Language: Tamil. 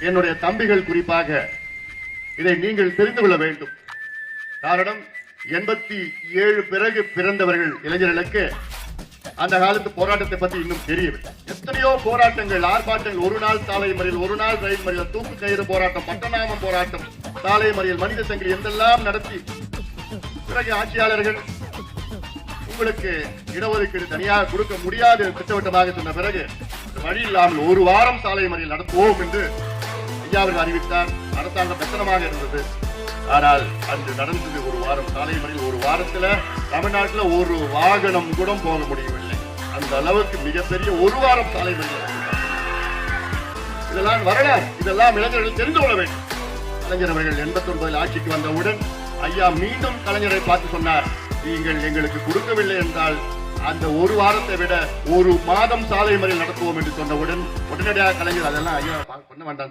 என்னுடைய தம்பிகள் குறிப்பாக இதை நீங்கள் தெரிந்து கொள்ள வேண்டும். காரணம் 87 பிறகு பிறந்தவர்கள் இளைஞர்களுக்கு அந்த காலத்து போராட்டத்தை பத்தி இன்னும் தெரியவில்லை. எத்தனையோ போராட்டங்கள், ஆர்ப்பாட்டங்கள், ஒரு நாள் சாலை மறியல், ஒரு நாள் ரயில் மறியல், தூக்கு கயிறு போராட்டம், பட்டநாமம் போராட்டம், சாலை மறியல், மனித சங்கிலி என்றெல்லாம் நடத்தி பிறகு ஆட்சியாளர்கள் உங்களுக்கு இடஒதுக்கீடு தனியாக கொடுக்க முடியாது திட்டவட்டமாக சொன்ன பிறகு வழி இல்லாமல் ஒரு வாரம் சாலை மறியல் நடத்துவோம் என்று ஐயா அவர்கள் அறிவித்தார். அரசாங்கம் பெத்தனமாக இருந்தது. ஆனால் அன்று நடந்தது ஒரு வாரம் சாலை மறியல். ஒரு வாரத்துல தமிழ்நாட்டில் ஒரு வாகனம் கூட போக முடியவில்லை. அந்த அளவுக்கு மிகப்பெரிய ஒரு வாரம் சாலை மறியல். இதெல்லாம் வரலாறு. இதெல்லாம் இளைஞர்கள் தெரிந்து கொள்ள வேண்டும். கலைஞர் அவர்கள் 89 ஆட்சிக்கு வந்தவுடன் ஐயா மீண்டும் கலைஞரை பார்த்து சொன்னார், நீங்கள் எங்களுக்கு கொடுக்கவில்லை என்றால் அந்த ஒரு வாரத்தை விட ஒரு மாதம் சாலை மறியல் நடத்துவோம் என்று சொன்னவுடன் உடனடியாக கலைஞர் அதெல்லாம் ஐயா பண்ண வேண்டாம்